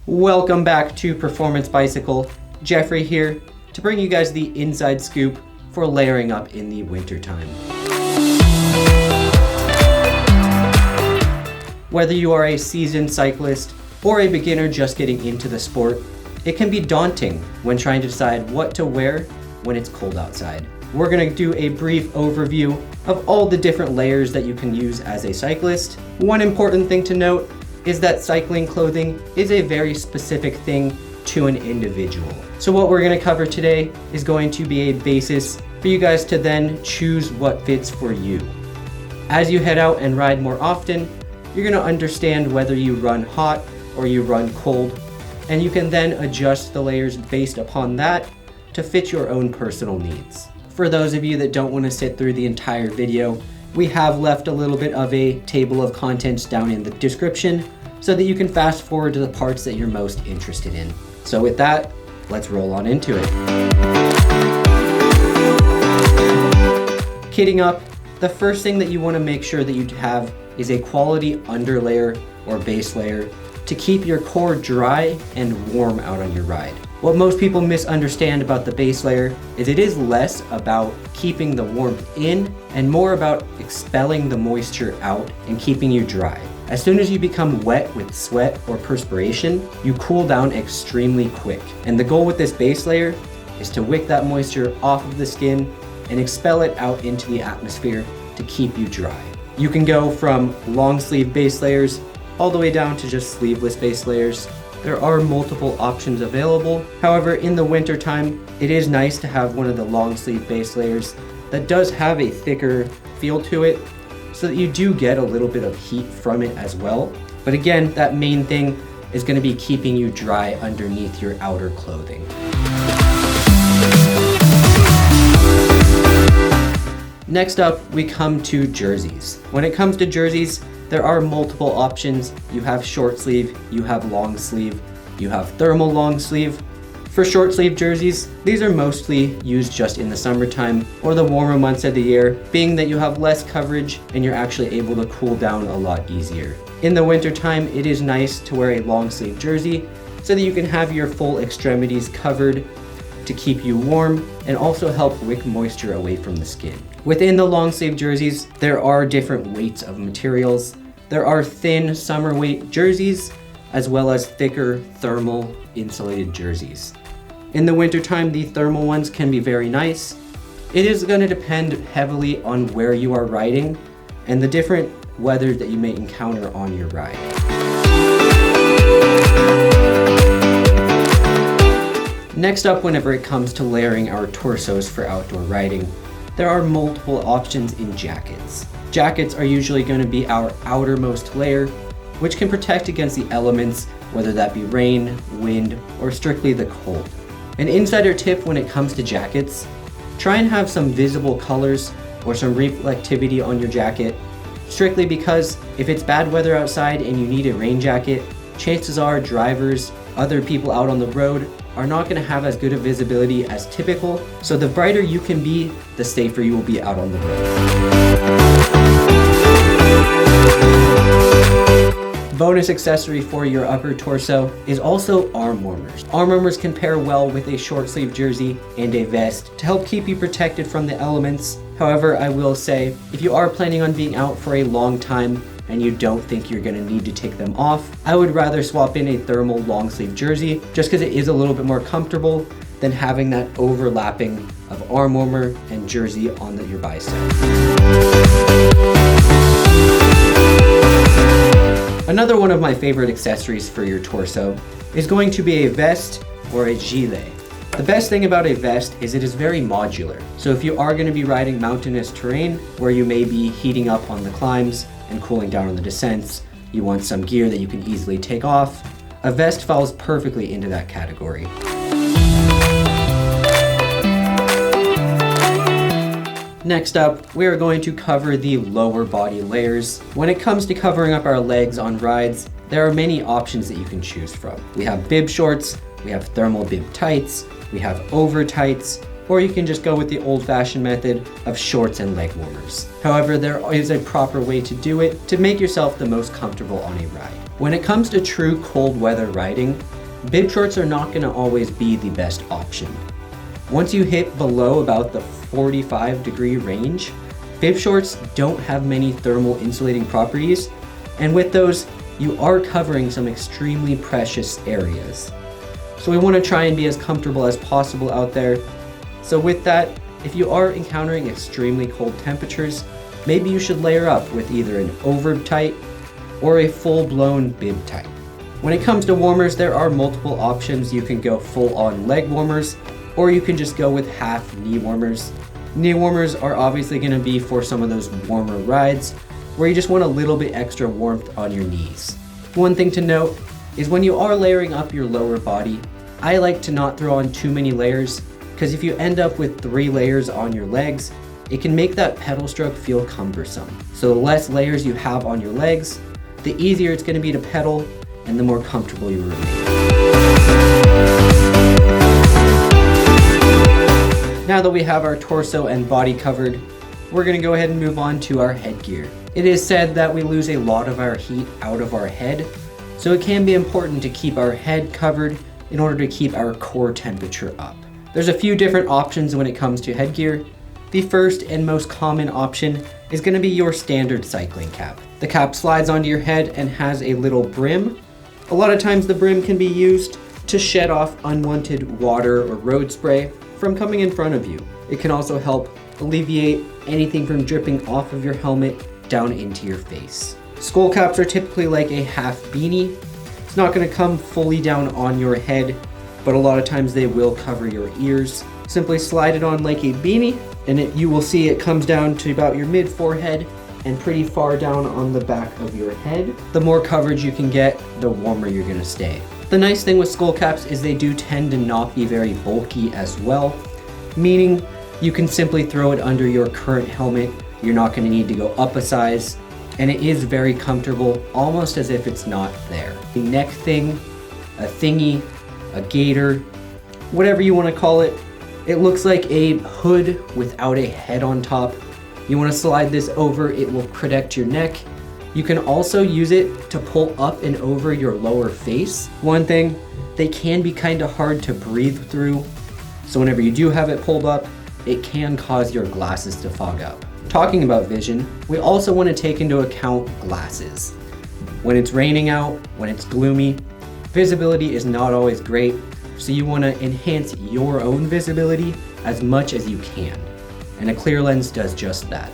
Welcome back to Performance Bicycle. Jeffrey here to bring you guys the inside scoop for layering up in the wintertime. Whether you are a seasoned cyclist or a beginner just getting into the sport, it can be daunting when trying to decide what to wear when it's cold outside. We're going to do a brief overview of all the different layers that you can use as a cyclist. One important thing to note is that cycling clothing is a very specific thing to an individual. So what we're going to cover today is going to be a basis for you guys to then choose what fits for you. As you head out and ride more often, you're going to understand whether you run hot or you run cold, and you can then adjust the layers based upon that to fit your own personal needs. For those of you that don't want to sit through the entire video, we have left a little bit of a table of contents down in the description so that you can fast forward to the parts that you're most interested in. So with that, let's roll on into it. Kitting up, the first thing that you want to make sure that you have is a quality underlayer or base layer to keep your core dry and warm out on your ride. What most people misunderstand about the base layer is it is less about keeping the warmth in and more about expelling the moisture out and keeping you dry. As soon as you become wet with sweat or perspiration, you cool down extremely quick. And the goal with this base layer is to wick that moisture off of the skin and expel it out into the atmosphere to keep you dry. You can go from long sleeve base layers all the way down to just sleeveless base layers. There are multiple options available. However, in the winter time, it is nice to have one of the long sleeve base layers that does have a thicker feel to it so that you do get a little bit of heat from it as well. But again, that main thing is going to be keeping you dry underneath your outer clothing. Next up, we come to jerseys. When it comes to jerseys, there are multiple options. You have short sleeve, you have long sleeve, you have thermal long sleeve. For short sleeve jerseys, these are mostly used just in the summertime or the warmer months of the year, being that you have less coverage and you're actually able to cool down a lot easier. In the wintertime, it is nice to wear a long sleeve jersey so that you can have your full extremities covered to keep you warm and also help wick moisture away from the skin. Within the long sleeve jerseys, there are different weights of materials. There are thin summer weight jerseys as well as thicker thermal insulated jerseys. In the wintertime, the thermal ones can be very nice. It is going to depend heavily on where you are riding and the different weather that you may encounter on your ride. Next up, whenever it comes to layering our torsos for outdoor riding, there are multiple options in jackets. Jackets are usually going to be our outermost layer, which can protect against the elements, whether that be rain, wind, or strictly the cold. An insider tip when it comes to jackets, try and have some visible colors or some reflectivity on your jacket, strictly because if it's bad weather outside and you need a rain jacket, chances are drivers, other people out on the road are not going to have as good a visibility as typical, so the brighter you can be, the safer you will be out on the road. Bonus accessory for your upper torso is also arm warmers. Arm warmers can pair well with a short sleeve jersey and a vest to help keep you protected from the elements. However, I will say, if you are planning on being out for a long time and you don't think you're going to need to take them off, I would rather swap in a thermal long sleeve jersey just because it is a little bit more comfortable than having that overlapping of arm warmer and jersey on your bicep. Another one of my favorite accessories for your torso is going to be a vest or a gilet. The best thing about a vest is it is very modular. So if you are going to be riding mountainous terrain where you may be heating up on the climbs and cooling down on the descents, you want some gear that you can easily take off, a vest falls perfectly into that category. Next up, we are going to cover the lower body layers. When it comes to covering up our legs on rides, there are many options that you can choose from. We have bib shorts, we have thermal bib tights, we have over tights, or you can just go with the old-fashioned method of shorts and leg warmers. However, there is a proper way to do it to make yourself the most comfortable on a ride. When it comes to true cold weather riding, bib shorts are not going to always be the best option. Once you hit below about the 45-degree range, bib shorts don't have many thermal insulating properties, and with those, you are covering some extremely precious areas. So we want to try and be as comfortable as possible out there. So with that, if you are encountering extremely cold temperatures, maybe you should layer up with either an over tight or a full-blown bib tight. When it comes to warmers, there are multiple options. You can go full-on leg warmers, or you can just go with half knee warmers. Knee warmers are obviously going to be for some of those warmer rides where you just want a little bit extra warmth on your knees. One thing to note is when you are layering up your lower body, I like to not throw on too many layers, because if you end up with 3 layers on your legs, it can make that pedal stroke feel cumbersome. So the less layers you have on your legs, the easier it's going to be to pedal and the more comfortable you remain. Now that we have our torso and body covered, we're going to go ahead and move on to our headgear. It is said that we lose a lot of our heat out of our head, so it can be important to keep our head covered in order to keep our core temperature up. There's a few different options when it comes to headgear. The first and most common option is going to be your standard cycling cap. The cap slides onto your head and has a little brim. A lot of times the brim can be used to shed off unwanted water or road spray from coming in front of you. It can also help alleviate anything from dripping off of your helmet down into your face. Skull caps are typically like a half beanie. It's not going to come fully down on your head, but a lot of times they will cover your ears. Simply slide it on like a beanie, and you will see it comes down to about your mid forehead and pretty far down on the back of your head. The more coverage you can get, the warmer you're going to stay. The nice thing with skull caps is they do tend to not be very bulky as well, meaning you can simply throw it under your current helmet. You're not going to need to go up a size, and it is very comfortable, almost as if it's not there. A neck thing, a thingy, a gaiter, whatever you want to call it. It looks like a hood without a head on top. You want to slide this over, it will protect your neck. You can also use it to pull up and over your lower face. One thing, they can be kind of hard to breathe through, so whenever you do have it pulled up, it can cause your glasses to fog up. Talking about vision, we also want to take into account glasses. When it's raining out, when it's gloomy, visibility is not always great, so you want to enhance your own visibility as much as you can. And a clear lens does just that.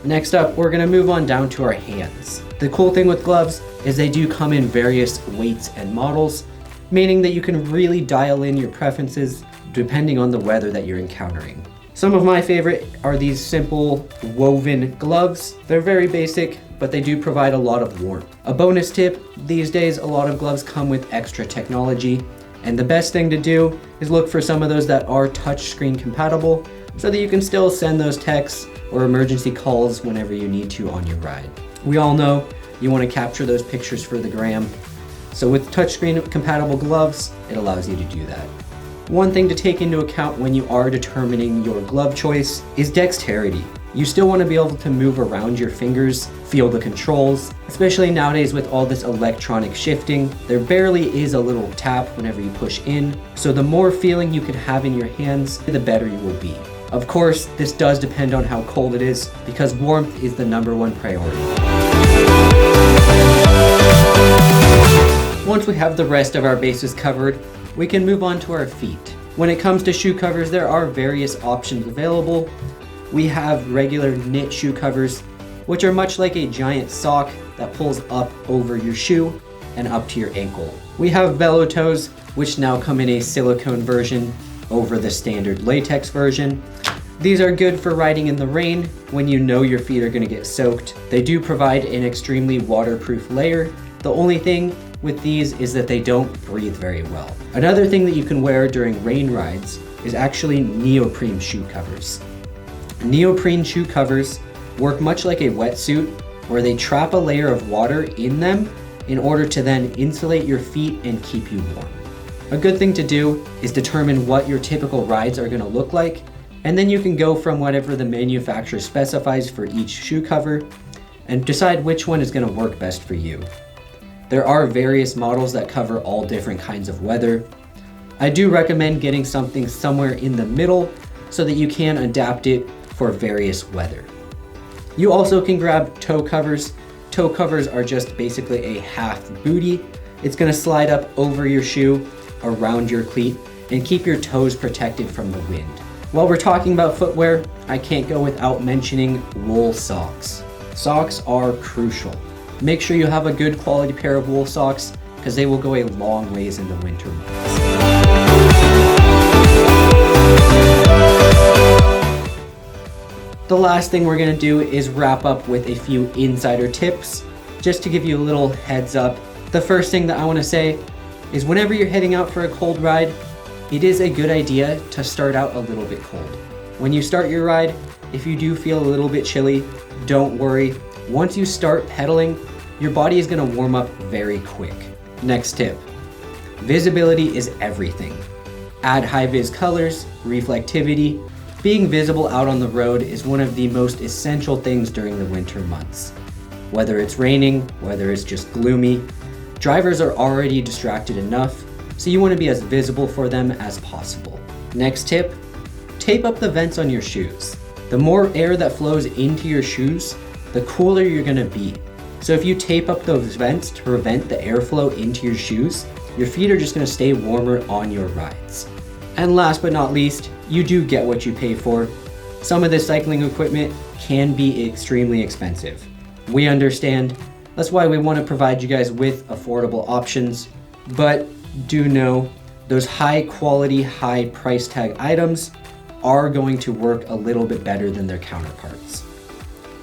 Next up, we're going to move on down to our hands. The cool thing with gloves is they do come in various weights and models, meaning that you can really dial in your preferences depending on the weather that you're encountering. Some of my favorite are these simple woven gloves. They're very basic, but they do provide a lot of warmth. A bonus tip, these days a lot of gloves come with extra technology, and the best thing to do is look for some of those that are touchscreen compatible so that you can still send those texts or emergency calls whenever you need to on your ride. We all know you want to capture those pictures for the gram, so with touchscreen compatible gloves, it allows you to do that. One thing to take into account when you are determining your glove choice is dexterity. You still want to be able to move around your fingers, feel the controls, especially nowadays with all this electronic shifting. There barely is a little tap whenever you push in, so the more feeling you can have in your hands, the better you will be. Of course, this does depend on how cold it is, because warmth is the #1 priority. Once we have the rest of our bases covered, we can move on to our feet. When it comes to shoe covers, there are various options available. We have regular knit shoe covers, which are much like a giant sock that pulls up over your shoe and up to your ankle. We have Velo toes, which now come in a silicone version over the standard latex version. These are good for riding in the rain when you know your feet are going to get soaked. They do provide an extremely waterproof layer. The only thing with these is that they don't breathe very well. Another thing that you can wear during rain rides is actually neoprene shoe covers. Neoprene shoe covers work much like a wetsuit, where they trap a layer of water in them in order to then insulate your feet and keep you warm. A good thing to do is determine what your typical rides are going to look like, and then you can go from whatever the manufacturer specifies for each shoe cover, and decide which one is going to work best for you. There are various models that cover all different kinds of weather. I do recommend getting something somewhere in the middle so that you can adapt it for various weather. You also can grab toe covers. Toe covers are just basically a half bootie. It's going to slide up over your shoe, around your cleat, and keep your toes protected from the wind. While we're talking about footwear, I can't go without mentioning wool socks. Socks are crucial. Make sure you have a good quality pair of wool socks because they will go a long ways in the winter months. The last thing we're going to do is wrap up with a few insider tips, just to give you a little heads up. The first thing that I want to say is whenever you're heading out for a cold ride, it is a good idea to start out a little bit cold. When you start your ride, if you do feel a little bit chilly, don't worry. Once you start pedaling, your body is going to warm up very quick. Next tip, visibility is everything. Add high-vis colors, reflectivity. Being visible out on the road is one of the most essential things during the winter months. Whether it's raining, whether it's just gloomy, drivers are already distracted enough, so you want to be as visible for them as possible. Next tip, tape up the vents on your shoes. The more air that flows into your shoes, the cooler you're going to be. So if you tape up those vents to prevent the airflow into your shoes, your feet are just going to stay warmer on your rides. And last but not least, you do get what you pay for. Some of this cycling equipment can be extremely expensive. We understand. That's why we want to provide you guys with affordable options. But do know those high quality, high price tag items are going to work a little bit better than their counterparts.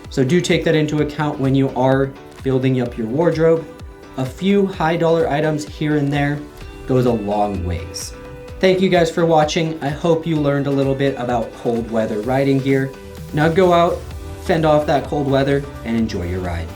So do take that into account when you are building up your wardrobe. A few high dollar items here and there goes a long ways. Thank you guys for watching. I hope you learned a little bit about cold weather riding gear. Now go out, fend off that cold weather, and enjoy your ride.